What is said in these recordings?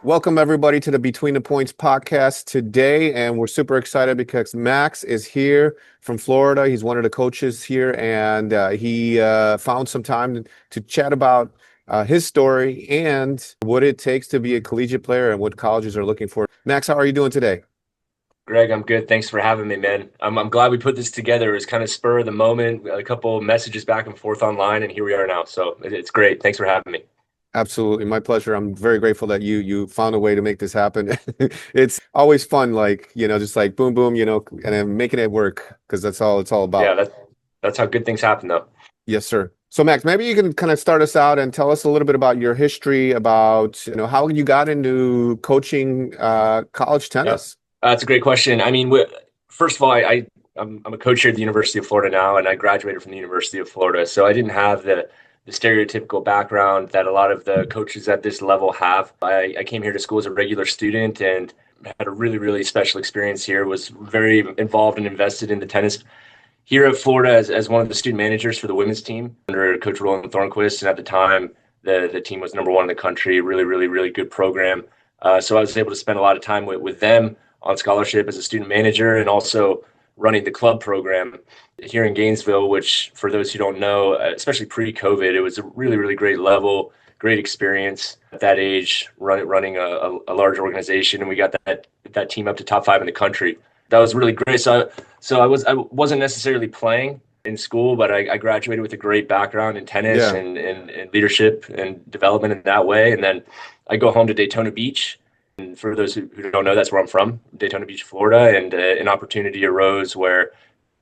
Welcome everybody to the Between the Points podcast today, and we're super excited because Max is here from Florida. He's one of the coaches here, and he found some time to chat about his story and what it takes to be a collegiate player and what colleges are looking for. Max, how are you doing today? Greg, I'm good. Thanks for having me, man. I'm glad we put this together. It was kind of spur of the moment, a couple messages back and forth online, and here we are now. So it's great. Thanks for having me. Absolutely, my pleasure. I'm very grateful that you found a way to make this happen. It's always fun, like just like boom, boom, and then making it work because that's all it's all Yeah, about. that's how good things happen, though. Yes, sir. So Max, maybe you can kind of start us out and tell us a little bit about your history, about how you got into coaching college Yeah, tennis. that's a great question. I mean, first of all, I'm a coach here at the University of Florida now, and I graduated from the University of Florida, so I didn't have the stereotypical background that a lot of the coaches at this level have. I came here to school as a regular student and had a really special experience here. Was very involved and invested in the tennis here at Florida as one of the student managers for the women's team under Coach Roland Thornquist. And at the time, the team was number one in the country, really good program. So I was able to spend a lot of time with them on scholarship as a student manager and also running the club program here in Gainesville, which for those who don't know, especially pre-COVID, it was a really great level, great experience at that age, running a large organization. And we got that team up to top five in the country. That was really great. So I wasn't necessarily playing in school, but I graduated with a great background in tennis Yeah, and leadership and development in that way. And then I go home to Daytona Beach. And for those who don't know, that's where I'm from, Daytona Beach, Florida. And an opportunity arose where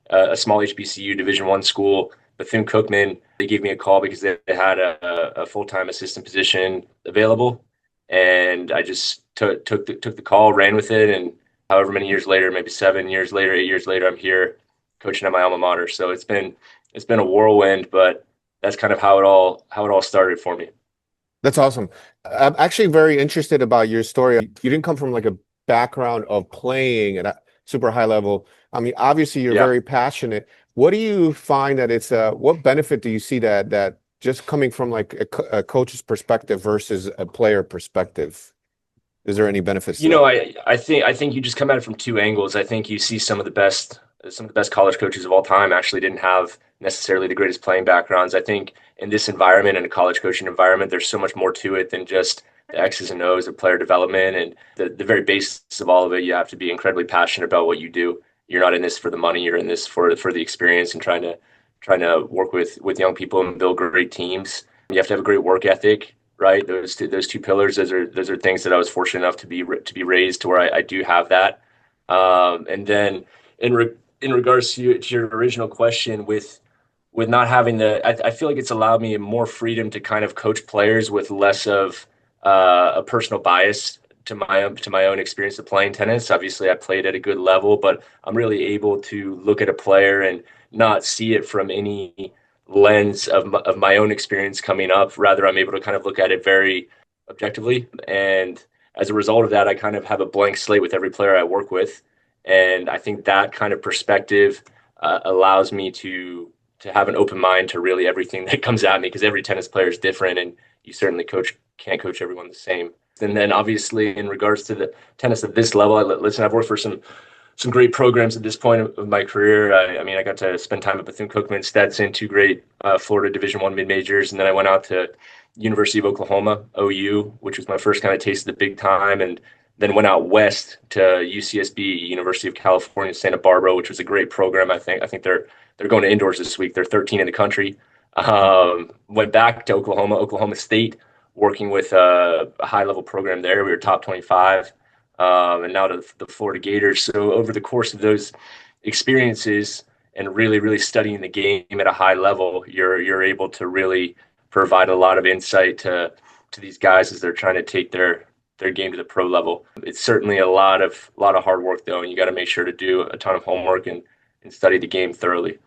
a small HBCU Division I school, Bethune-Cookman, they gave me a call because they had a full-time assistant position available. And I just took the call, ran with it, and however many years later, maybe 7 years later, 8 years later, I'm here coaching at my alma mater. So it's been a whirlwind, but that's kind of how it all started for me. that's awesome. I'm actually very interested about your story. You didn't come from like a background of playing at a super high level. I mean, obviously you're Yeah. very passionate. What do you find that what benefit do you see that just coming from like a coach's perspective versus a player perspective? Is there any benefits to You know, that? I think you just come at it from two angles. I think you see some of the best college coaches of all time actually didn't have necessarily the greatest playing backgrounds. I think in this environment, in a college coaching environment, there's so much more to it than just the X's and O's of player development and the very basis of all of it. You have to be incredibly passionate about what you do. You're not in this for the money. You're in this for the experience and trying to work with young people and build great teams. You have to have a great work ethic, right? Those two pillars. Those are things that I was fortunate enough to be raised to where I do have that. And then in regards to your original question, with not having I feel like it's allowed me more freedom to kind of coach players with less of a personal bias to my own experience of playing tennis. Obviously, I played at a good level, but I'm really able to look at a player and not see it from any lens of my own experience coming up. Rather, I'm able to kind of look at it very objectively. And as a result of that, I kind of have a blank slate with every player I work with. And I think that kind of perspective allows me to have an open mind to really everything that comes at me because every tennis player is different, and you certainly can't coach everyone the same. And then obviously in regards to the tennis at this level, listen, I've worked for some great programs at this point of my career. I mean, I got to spend time at Bethune-Cookman, Stetson, two great Florida Division I mid majors, and then I went out to University of Oklahoma, OU, which was my first kind of taste of the big time, and then went out west to UCSB, University of California, Santa Barbara, which was a great program. I think they're going to indoors this week. They're 13 in the country. Went back to Oklahoma State, working with a high level program there. We were top 25, and now to the Florida Gators. So over the course of those experiences and really studying the game at a high level, you're able to really provide a lot of insight to these guys as they're trying to take their game to the pro level. It's certainly a lot of hard work though, and you got to make sure to do a ton of homework and study the game thoroughly.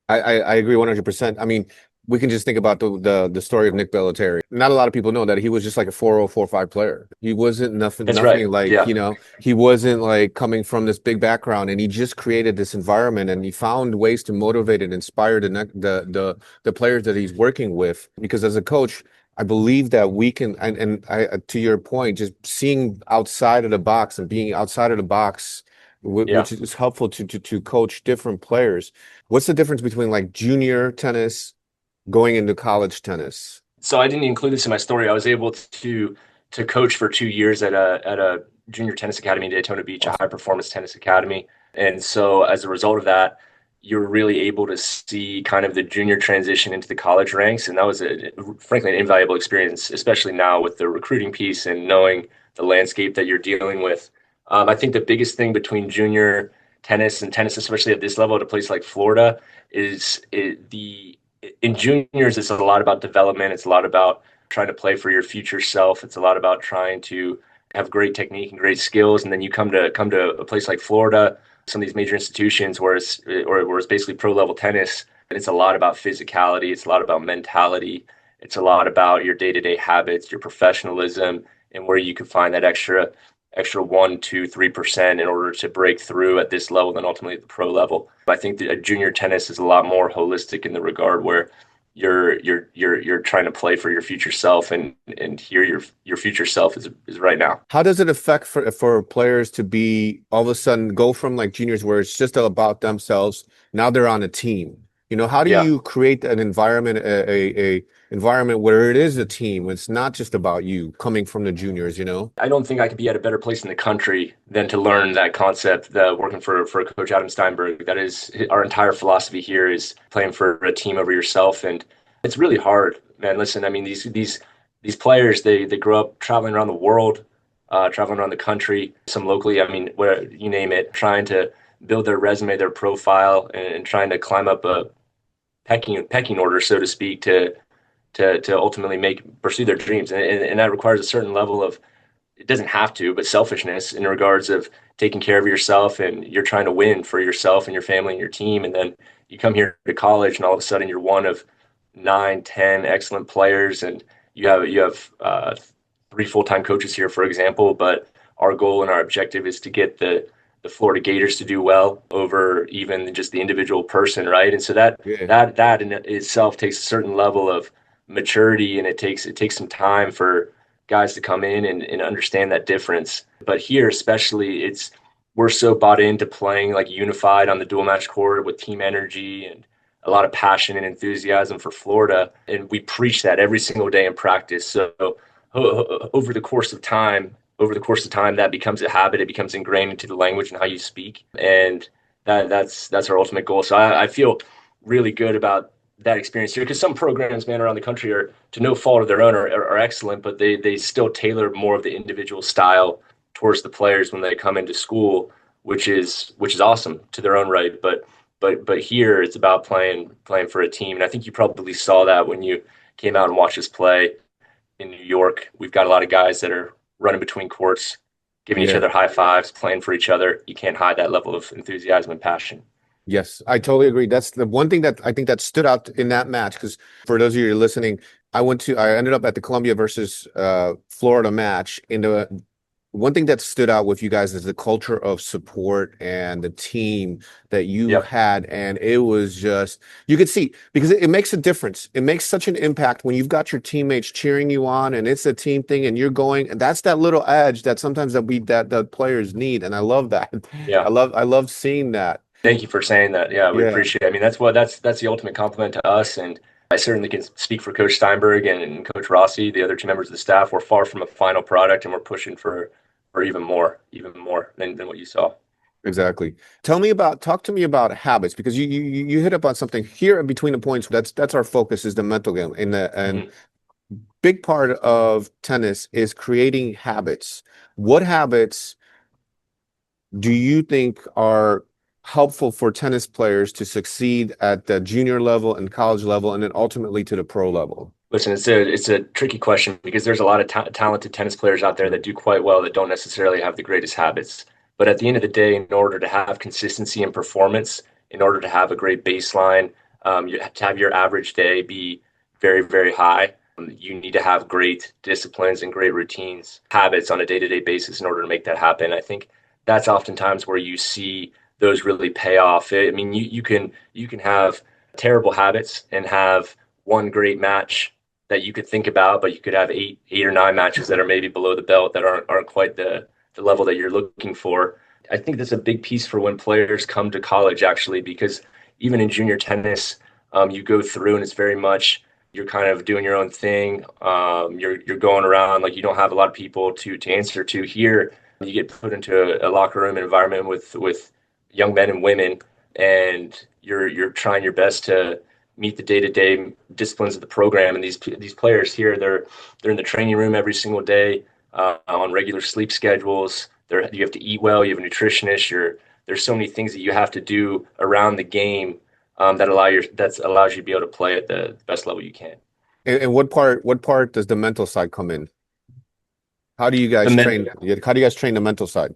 I agree 100%. I mean, we can just think about the story of Nick Bellateri. Not a lot of people know that he was just like a 4.045 player. He wasn't That's right. nothing like, Yeah. he wasn't like coming from this big background, and he just created this environment, and he found ways to motivate and inspire the players that he's working with. Because as a coach, I believe that we can, and to your point, just seeing outside of the box and being outside of the box, Yeah. which is helpful to coach different players. What's the difference between like junior tennis going into college tennis? So I didn't include this in my story. I was able to coach for 2 years at a junior tennis academy in Daytona Beach, a high Awesome. performance tennis academy. And so as a result of that, you're really able to see kind of the junior transition into the college ranks. And that was frankly an invaluable experience, especially now with the recruiting piece and knowing the landscape that you're dealing with. I think the biggest thing between junior tennis and tennis, especially at this level at a place like Florida, is the in juniors, it's a lot about development. It's a lot about trying to play for your future self. It's a lot about trying to have great technique and great skills. And then you come to a place like Florida, some of these major institutions where it's basically pro level tennis. And it's a lot about physicality. It's a lot about mentality. It's a lot about your day to day habits, your professionalism, and where you can find that extra 1, 2, 3% in order to break through at this level, then ultimately at the pro level. I think that a junior tennis is a lot more holistic in the regard where you're trying to play for your future self, and here your future self is right now. How does it affect for players to be all of a sudden go from like juniors where it's just about themselves, now they're on a team? You know, how do Yeah. you create an environment, a environment where it is a team? It's not just about you coming from the juniors, you know? I don't think I could be at a better place in the country than to learn that concept. That working for Coach Adam Steinberg, that is our entire philosophy here is playing for a team over yourself, and it's really hard, man. Listen, I mean these players they grow up traveling around the world, traveling around the country, some locally. I mean, where you name it, trying to build their resume, their profile, and trying to climb up a pecking order, so to speak, to ultimately pursue their dreams, and that requires a certain level of, it doesn't have to, but selfishness in regards of taking care of yourself, and you're trying to win for yourself and your family and your team. And then you come here to college and all of a sudden you're one of 9, 10 excellent players. And you have 3 full-time coaches here, for example. But our goal and our objective is to get the Florida Gators to do well over even just the individual person, right? And so Yeah. that in itself takes a certain level of maturity, and it takes some time for guys to come in and understand that difference. But here, especially, we're so bought into playing like unified on the dual match court with team energy and a lot of passion and enthusiasm for Florida. And we preach that every single day in practice. So over the course of time, that becomes a habit. It becomes ingrained into the language and how you speak. And that's our ultimate goal. So I feel really good about that experience here, because some programs, man, around the country are, to no fault of their own, are excellent, but they still tailor more of the individual style towards the players when they come into school, which is awesome to their own right. But here it's about playing for a team, and I think you probably saw that when you came out and watched us play in New York. We've got a lot of guys that are running between courts, giving each Yeah. other high fives, playing for each other. You can't hide that level of enthusiasm and passion. Yes, I totally agree. That's the one thing that I think that stood out in that match. Because for those of you who are listening, I ended up at the Columbia versus Florida match. In the one thing that stood out with you guys is the culture of support and the team that you Yep. had. And it was just, you could see, because it makes a difference. It makes such an impact when you've got your teammates cheering you on and it's a team thing and you're going, and that's that little edge that sometimes that the players need. And I love that. Yeah. I love seeing that. Thank you for saying that. Yeah, we Yeah, appreciate it. I mean, that's the ultimate compliment to us. And I certainly can speak for Coach Steinberg and Coach Rossi, the other two members of the staff. We're far from a final product, and we're pushing for even more than what you saw. exactly. Talk to me about habits because you hit up on something here in between the points. That's our focus is the mental game. And Mhm. big part of tennis is creating habits. What habits do you think are helpful for tennis players to succeed at the junior level and college level and then ultimately to the pro level? Listen, it's a tricky question because there's a lot of talented tennis players out there that do quite well that don't necessarily have the greatest habits. But at the end of the day, in order to have consistency and performance, in order to have a great baseline, to have your average day be very, very high, you need to have great disciplines and great routines, habits on a day-to-day basis in order to make that happen. I think that's oftentimes where you see those really pay off. I mean, you can have terrible habits and have one great match that you could think about, but you could have eight or nine matches that are maybe below the belt that aren't quite the level that you're looking for. I think that's a big piece for when players come to college, actually, because even in junior tennis, you go through and it's very much you're kind of doing your own thing. You're going around like you don't have a lot of people to answer to. Here, you get put into a locker room environment with young men and women, and you're trying your best to meet the day-to-day disciplines of the program. And these players here, they're in the training room every single day on regular sleep schedules. You have to eat well. You have a nutritionist. There's so many things that you have to do around the game that allows you to be able to play at the best level you can. And what part does the mental side come in? How do you guys And then train? How do you guys train the mental side?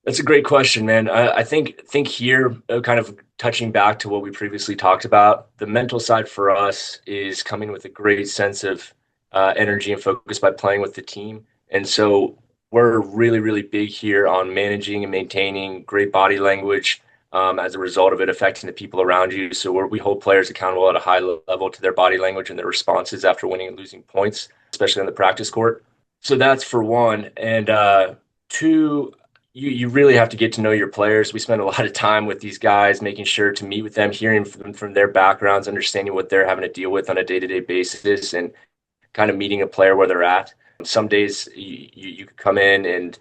that's a great question, man. I think here, kind of touching back to what we previously talked about, the mental side for us is coming with a great sense of energy and focus by playing with the team. And so we're really, really big here on managing and maintaining great body language as a result of it affecting the people around you. So we hold players accountable at a high level to their body language and their responses after winning and losing points, especially on the practice court. So that's for one. And two, you really have to get to know your players. We spend a lot of time with these guys, making sure to meet with them, hearing from their backgrounds, understanding what they're having to deal with on a day-to-day basis, and kind of meeting a player where they're at. Some days you could come in and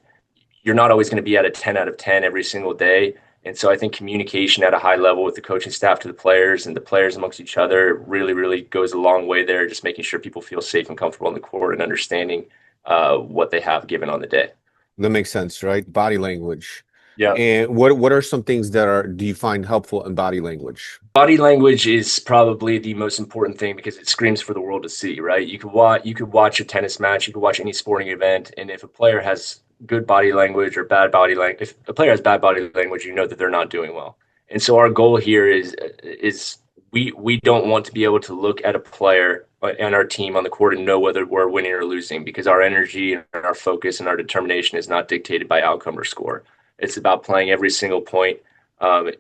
you're not always going to be at a 10 out of 10 every single day. And so I think communication at a high level with the coaching staff to the players and the players amongst each other really, really goes a long way there, just making sure people feel safe and comfortable on the court and understanding what they have given on the day. That makes sense, right? Body language. Yeah. And what are some things that do you find helpful in body language? Body language is probably the most important thing because it screams for the world to see, right? You could watch a tennis match, you could watch any sporting event, and if a player has good body language or bad body language, if a player has bad body language, you know that they're not doing well. And so our goal here is we don't want to be able to look at a player and our team on the court and know whether we're winning or losing because our energy and our focus and our determination is not dictated by outcome or score. It's about playing every single point um,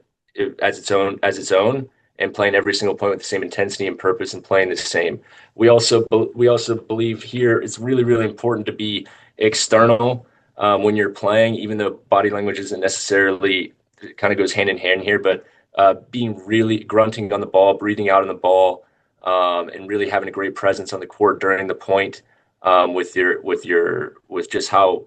as its own and playing every single point with the same intensity and purpose and playing the same. We also believe here it's really, really important to be external when you're playing, even though body language isn't necessarily, it kind of goes hand in hand here, but being really grunting on the ball, breathing out on the ball, and really having a great presence on the court during the point with just how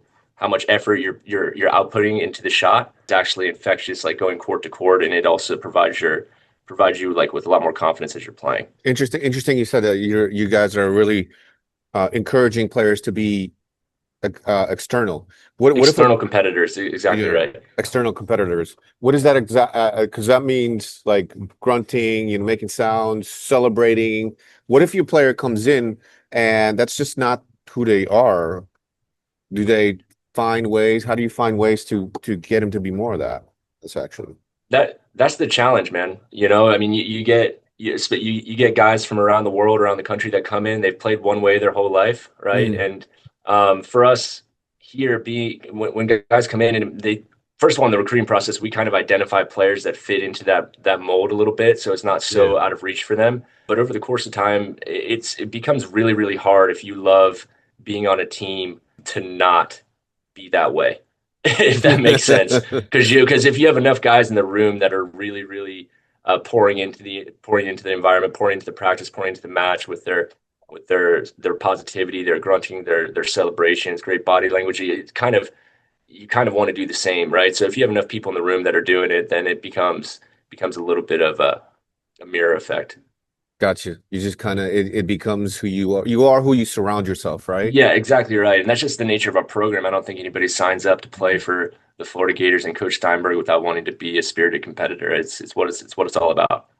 much effort you're outputting into the shot. It's actually infectious, like going court to court, and it also provides you like with a lot more confidence as you're playing. Interesting. You said that you guys are really encouraging players to be external. What if External competitors, exactly yeah, right. external competitors? What is that exact? Because that means like grunting, making sounds, celebrating. What if your player comes in and that's just not who they are? Do they find ways? How do you find ways to get them to be more of that? That's actually. That's the challenge, man. I mean, you get guys from around the world, around the country that come in. They've played one way their whole life, right? Mm, And for us here, when guys come in and they first of all in the recruiting process, we kind of identify players that fit into that mold a little bit, so it's not yeah. so out of reach for them. But over the course of time, it becomes really, really hard if you love being on a team to not be that way, if that makes sense. Because if you have enough guys in the room that are really, really pouring into the environment, pouring into the practice, pouring into the match with their positivity, their grunting, their celebrations, great body language, you kind of want to do the same, right? So if you have enough people in the room that are doing it, then it becomes a little bit of a mirror effect. Gotcha. You just kind of it becomes who you are. You are who you surround yourself, right? Yeah, exactly right. And that's just the nature of our program. I don't think anybody signs up to play for the Florida Gators and Coach Steinberg without wanting to be a spirited competitor. It's what it's all about.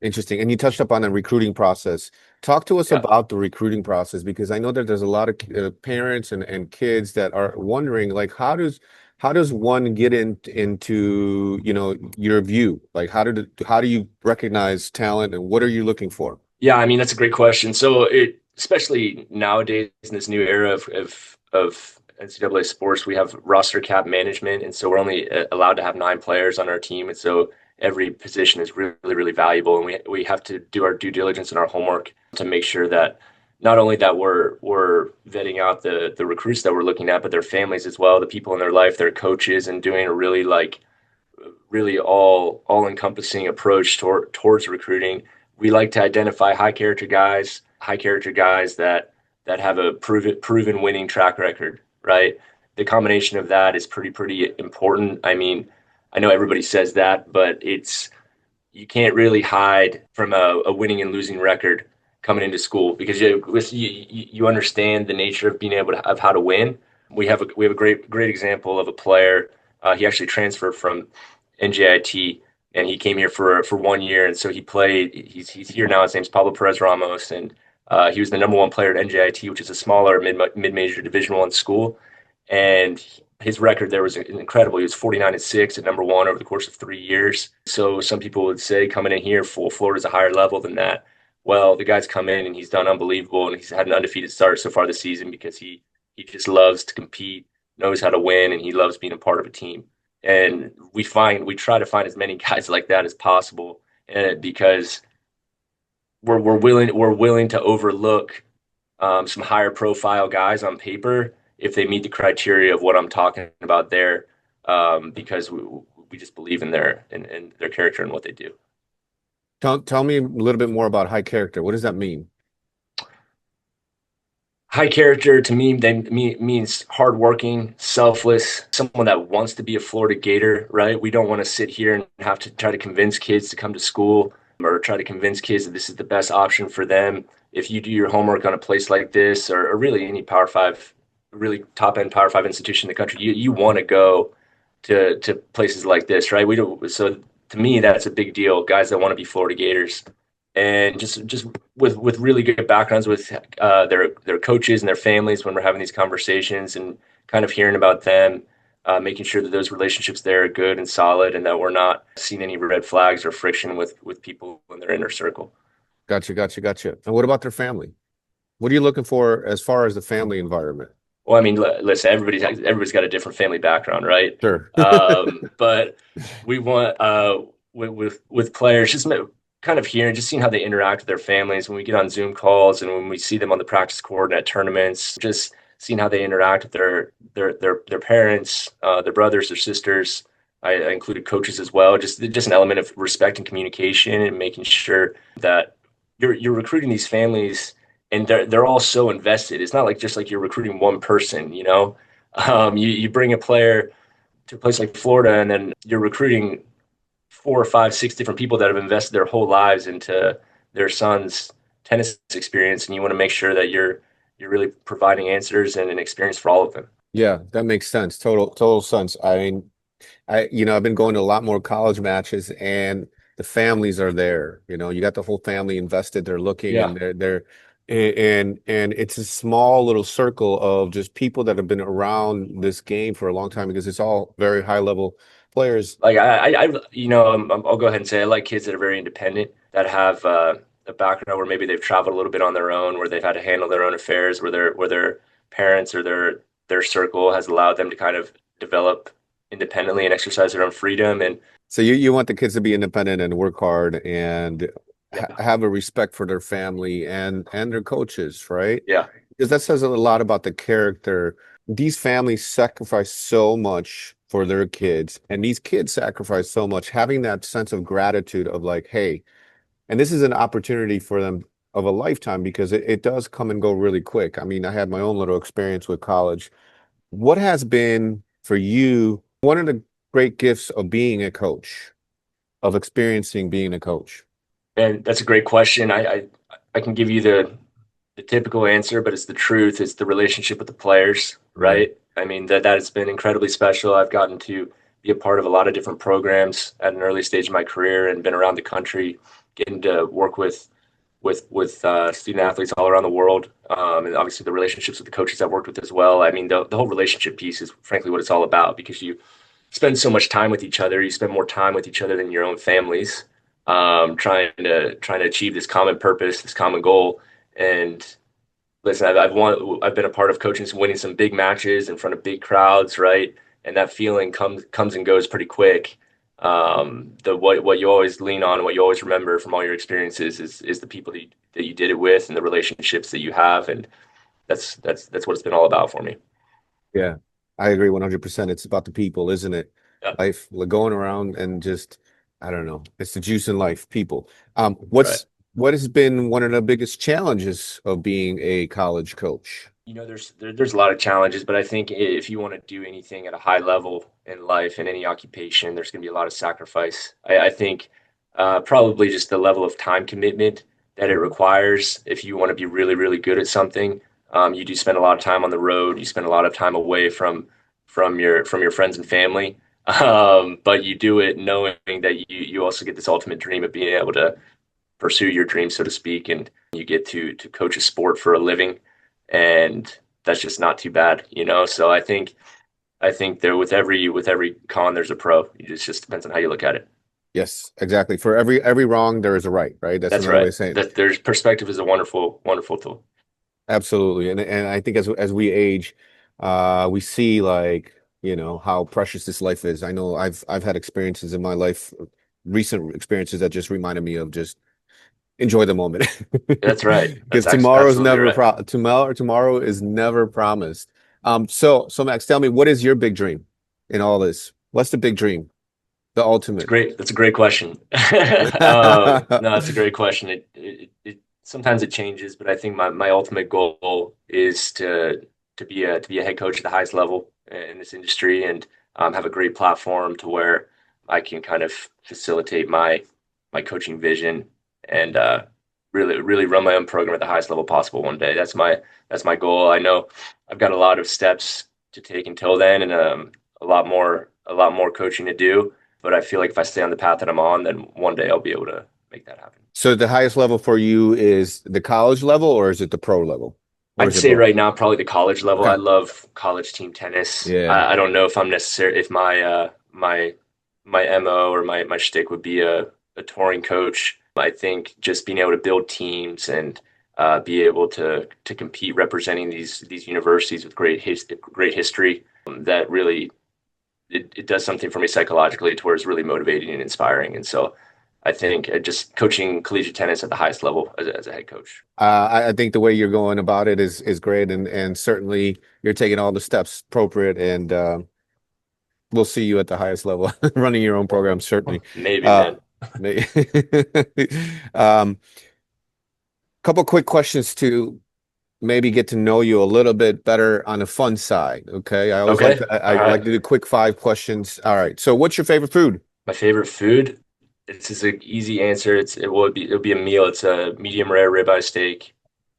Interesting. And you touched up on the recruiting process. Talk to us Yeah. about the recruiting process because I know that there's a lot of parents and kids that are wondering like how does one get into your view? Like how do you recognize talent and what are you looking for? Yeah, I mean that's a great question. So especially nowadays in this new era of NCAA sports, we have roster cap management, and so we're only allowed to have 9 players on our team, and so every position is really really valuable, and we have to do our due diligence and our homework to make sure that not only that we're vetting out the recruits that we're looking at, but their families as well, the people in their life, their coaches, and doing a really really all encompassing approach towards recruiting. We like to identify high character guys that have a proven winning track record, right? The combination of that is pretty important. I mean, I know everybody says that, but it's you can't really hide from a winning and losing record coming into school because you understand the nature of being able to of how to win. We have a great example of a player. He actually transferred from NJIT and he came here for 1 year, and so he played. He's here now. His name's Pablo Perez Ramos, and he was the number one player at NJIT, which is a smaller mid major Division I school, and his record there was incredible. He was 49-6 at number one over the course of 3 years. So some people would say coming in here, Florida's a higher level than that. Well, the guy's come in and he's done unbelievable, and he's had an undefeated start so far this season because he just loves to compete, knows how to win, and he loves being a part of a team. And we try to find as many guys like that as possible, because we're willing to overlook some higher profile guys on paper if they meet the criteria of what I'm talking about there, because we just believe in their character and what they do. Tell me a little bit more about high character. What does that mean? High character to me means hardworking, selfless, someone that wants to be a Florida Gator, right? We don't want to sit here and have to try to convince kids to come to school or try to convince kids that this is the best option for them. If you do your homework on a place like this, or really any Power Five, really top end Power Five institution in the country, you want to go to places like this, right? We don't. So to me, that's a big deal. Guys that want to be Florida Gators, and just with really good backgrounds with their coaches and their families when we're having these conversations and kind of hearing about them, making sure that those relationships there are good and solid, and that we're not seeing any red flags or friction with people in their inner circle. Gotcha, gotcha, gotcha. And what about their family? What are you looking for as far as the family environment? Well, I mean, listen, everybody's got a different family background, right? Sure. But we want with players just kind of hearing, just seeing how they interact with their families when we get on Zoom calls and when we see them on the practice court and at tournaments, just seeing how they interact with their parents, their brothers, their sisters. I included coaches as well. Just an element of respect and communication and making sure that you're recruiting these families and they're all so invested. It's not like just like you're recruiting one person, you know. You bring a player to a place like Florida, and then you're recruiting four or five, six different people that have invested their whole lives into their son's tennis experience, and you want to make sure that you're really providing answers and an experience for all of them. Yeah, that makes sense. Total sense. I mean, I've been going to a lot more college matches and the families are there. You got the whole family invested. They're looking Yeah. and and it's a small little circle of just people that have been around this game for a long time because it's all very high level players. Like I'll go ahead and say I like kids that are very independent, that have a background where maybe they've traveled a little bit on their own, where they've had to handle their own affairs, where their parents or their circle has allowed them to kind of develop independently and exercise their own freedom. And So you want the kids to be independent and work hard and yeah, have a respect for their family and their coaches, right? yeah, Because that says a lot about the character. These families sacrifice so much for their kids, and these kids sacrifice so much. Having that sense of gratitude of like, hey, and this is an opportunity for them of a lifetime because it does come and go really quick. I mean, I had my own little experience with college. What has been for you one of the great gifts of being a coach, of experiencing being a coach? and that's a great question. I can give you the typical answer, but it's the truth. It's the relationship with the players, Right. right? I mean, that has been incredibly special. I've gotten to be a part of a lot of different programs at an early stage of my career and been around the country, getting to work with student athletes all around the world, and obviously the relationships with the coaches I've worked with as well. I mean, the whole relationship piece is frankly what it's all about because you spend so much time with each other. You spend more time with each other than your own families, trying to achieve this common purpose, this common goal. And listen, I've been a part of coaching some winning some big matches in front of big crowds, right? And that feeling comes and goes pretty quick. The what you always lean on, what you always remember from all your experiences is the people that you did it with and the relationships that you have, and that's what it's been all about for me. Yeah, I agree 100%. It's about the people, isn't it? Yeah, Life, like going around and just, I don't know. It's the juice in life, people. that's right. What has been one of the biggest challenges of being a college coach? There's a lot of challenges, but I think if you want to do anything at a high level in life in any occupation, there's going to be a lot of sacrifice. I think probably just the level of time commitment that it requires. If you want to be really, really good at something, you do spend a lot of time on the road. You spend a lot of time away from your friends and family. But you do it knowing that you also get this ultimate dream of being able to pursue your dream, so to speak, and you get to coach a sport for a living, and that's just not too bad, you know. So I think there with every con there's a pro. It just depends on how you look at it. Yes, exactly. For every wrong, there is a right, right? That's That's another way right. of saying it. That there's perspective is a wonderful, wonderful tool. Absolutely. And I think as we age, we see like, how precious this life is. I know I've had experiences in my life, recent experiences that just reminded me of just enjoy the moment. That's right. Because That's absolutely right. tomorrow is never promised. So Max, tell me, what is your big dream in all this? What's the big dream? The It's ultimate. great. That's a great question. No, it's a great question. It sometimes it changes, but I think my ultimate goal is to be a head coach at the highest level in this industry, and have a great platform to where I can kind of facilitate my coaching vision, and really run my own program at the highest level possible one day. That's my goal. I know I've got a lot of steps to take until then, and a lot more coaching to do. But I feel like if I stay on the path that I'm on, then one day I'll be able to make that happen. So the highest level for you is the college level, or is it the pro level? Or I'd is it say both? right now probably the college level. Okay. I love college team tennis. Yeah. I don't know if I'm necessary if my MO or my shtick would be a touring coach. I think just being able to build teams and be able to compete representing these universities with great history, that really it does something for me psychologically to where it's really motivating and inspiring. And so I think just coaching collegiate tennis at the highest level as a head coach. I think the way you're going about it is great, and certainly you're taking all the steps appropriate, and we'll see you at the highest level running your own program, certainly. Maybe, Uh, man. may- couple quick questions to maybe get to know you a little bit better on the fun side. Okay. Okay. I All like right. to do quick 5 questions. All right. So what's your favorite food? My favorite food. This is an easy answer. It'll be a meal. It's a medium rare ribeye steak,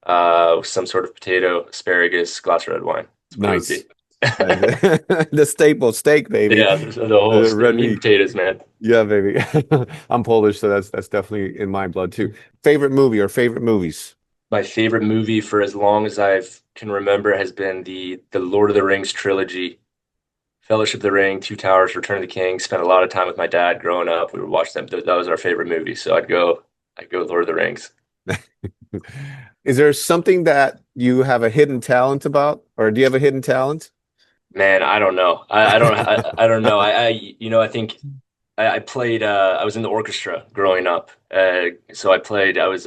with some sort of potato, asparagus, glass of red wine. That's what it would Nice. be. The staple steak, baby. Yeah, the whole Red meat and meat. potatoes, man. Yeah, baby. I'm Polish, so that's definitely in my blood too. Favorite movie or favorite movies? My favorite movie for as long as I can remember has been the Lord of the Rings trilogy. Fellowship of the Ring, Two Towers, Return of the King. Spent a lot of time with my dad growing up. We would watch them. That was our favorite movie. So I'd go Lord of the Rings. Is there something that you have a hidden talent about, or do you have a hidden talent? Man, I don't know. I don't know. I think I played. I was in the orchestra growing up. So I was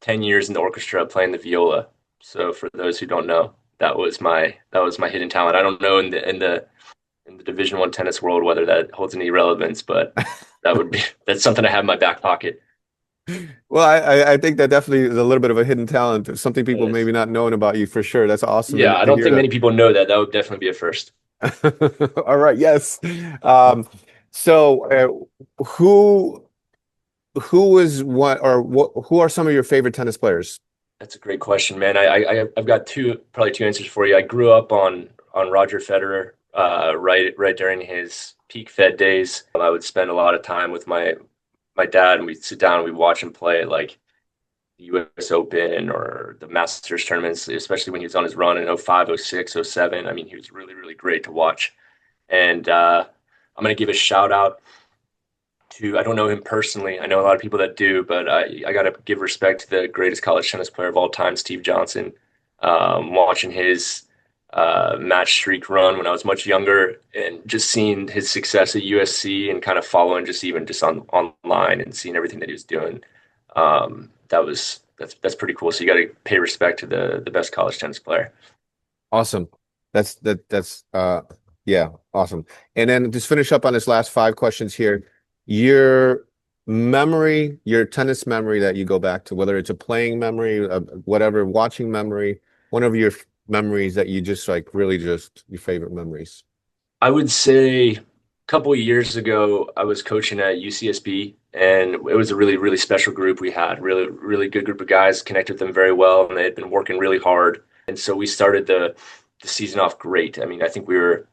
10 years in the orchestra playing the viola. So for those who don't know, that was my hidden talent. I don't know in the Division 1 tennis world whether that holds any relevance, but that's something I have in my back pocket. Well, I think that definitely is a little bit of a hidden talent, something people Yes. maybe not knowing about you for sure. That's awesome Yeah, I to don't hear think that. many people know that. That would definitely be a first. All right, yes. Um, so who who is what or what who are some of your favorite tennis players? That's a great question, man. I've got probably two answers for you. I grew up on Roger Federer, right during his peak Fed days. I would spend a lot of time with my dad, and we'd sit down and we'd watch him play like the U.S. Open or the Masters tournaments, especially when he was on his run in '05, '06, '07. I mean, he was really, really great to watch. And I'm going to give a shout out I don't know him personally. I know a lot of people that do, but I got to give respect to the greatest college tennis player of all time, Steve Johnson. Watching match streak run when I was much younger, and just seeing his success at USC and kind of following just on online and seeing everything that he was doing. That's pretty cool. So you got to pay respect to the best college tennis player. Awesome. That's yeah, awesome. And then just finish up on this last five questions here. Your memory, your tennis memory that you go back to, whether it's a playing memory, whatever, watching memory, one of your memories that you just like really just your favorite memories. I would say a couple of years ago, I was coaching at UCSB, and it was a really, really special group we had. Really, really good group of guys. Connected with them very well, and they had been working really hard. And so we started the season off great. I mean, I think we were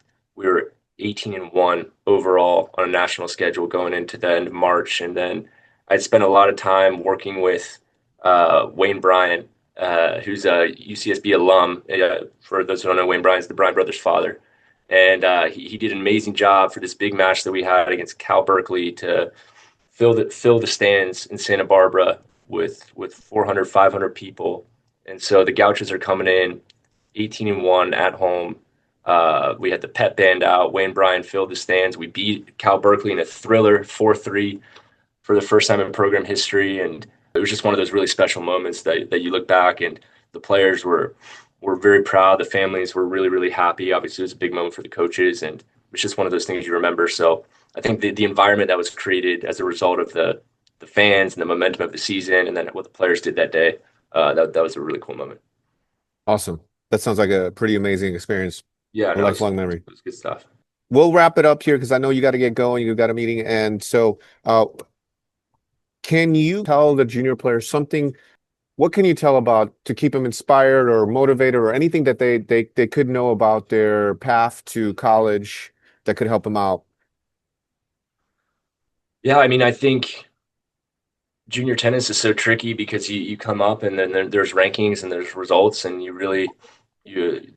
18-1 overall on a national schedule going into the end of March, and then I'd spent a lot of time working with Wayne Bryan, who's a UCSB alum. For those who don't know, Wayne Bryan's the Bryan brothers' father, and he did an amazing job for this big match that we had against Cal Berkeley to fill the stands in Santa Barbara with 400 500 people. And so the Gauchos are coming in 18-1 at home. We had the pep band out. Wayne Bryan filled the stands. We beat Cal Berkeley in a thriller 4-3 for the first time in program history, and it was just one of those really special moments that you look back and the players were very proud. The families were really, really happy. Obviously, it was a big moment for the coaches, and it's just one of those things you remember. So I think the environment that was created as a result of the fans and the momentum of the season, and then what the players did that day, that was a really cool moment. Awesome. That sounds like a pretty amazing experience, Yeah, a no, lifelong memory. it was good stuff. We'll wrap it up here because I know you got to get going. You've got a meeting. And so, can you tell the junior players something? What can you tell about to keep them inspired or motivated or anything that they could know about their path to college that could help them out? Yeah, I mean, I think junior tennis is so tricky because you come up and then there's rankings and there's results and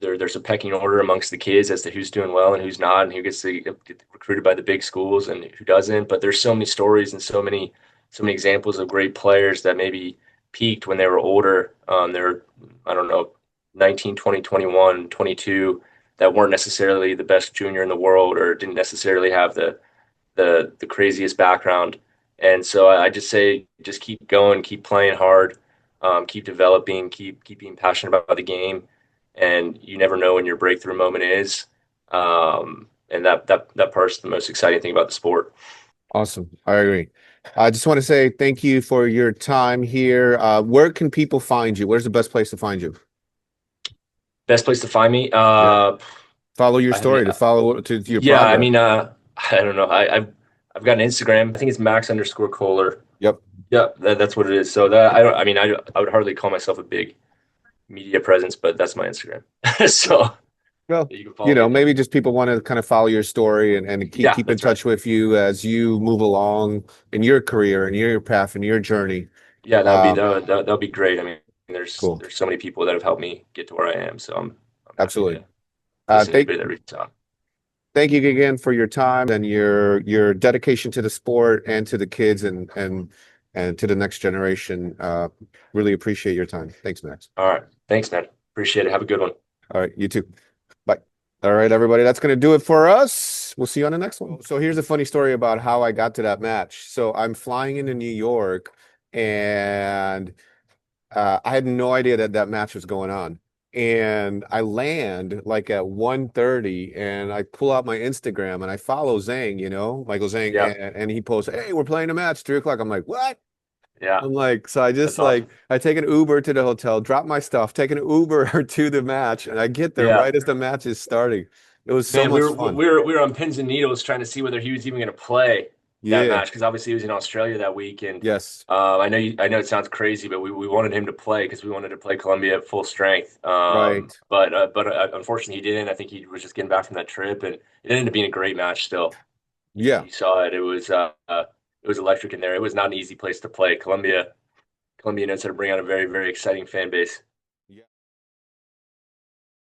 there's a pecking order amongst the kids as to who's doing well and who's not and who gets to get recruited by the big schools and who doesn't. But there's so many stories and so many examples of great players that maybe peaked when they were older. They're, I don't know, 19, 20, 21, 22, that weren't necessarily the best junior in the world or didn't necessarily have the craziest background. And so I just say, just keep going, keep playing hard, keep developing, keep being passionate about the game, and you never know when your breakthrough moment is. And that part's the most exciting thing about the sport. Awesome. I agree. I just want to say thank you for your time here. Where can people find you? Where's the best place to find you? Best place to find me? Yeah. Follow your I haven't. story to follow to your Yeah, I progress. mean, I don't know. I've got an Instagram. I think it's Max_Koller. Yep. Yeah, that's what it is. So that I don't. I mean, I would hardly call myself a big media presence, but that's my Instagram. So Well, you can follow me there. maybe just people want to kind of follow your story and Yeah, keep in that's right. touch with you as you move along in your career and your path and your journey. Yeah, Um, that'd be great. I mean, there's cool. there's so many people that have helped me get to where I am. So I'm happy Absolutely. to listen to Thank anybody that reaches out. thank you again for your time and your dedication to the sport and to the kids and to the next generation. Really appreciate your time. Thanks, Max. All right. Thanks, man. Appreciate it. Have a good one. All right, you too. Bye. All right, everybody, that's going to do it for us. We'll see you on the next one. So here's a funny story about how I got to that match. So I'm flying into New York and I had no idea that that match was going on. And I land like at 1:30 and I pull out my Instagram and I follow Zhang, Michael Zhang, Yeah. and he posts, "Hey, we're playing a match, 3 o'clock." I'm like, "What?" Yeah. I'm like, so I just That's awesome. like I take an Uber to the hotel, drop my stuff, take an Uber to the match, and I get there Yeah. right as the match is starting. It was so Man, we much were fun. we were we were on pins and needles trying to see whether he was even going to play that Yeah. match because obviously he was in Australia that week, and Yes. I know it sounds crazy, but we wanted him to play because we wanted to play Columbia at full strength. Right. But unfortunately he didn't. I think he was just getting back from that trip, and it ended up being a great match. Still, Yeah. you saw it. It was electric in there. It was not an easy place to play. Columbia knows how to bring out a very very exciting fan base.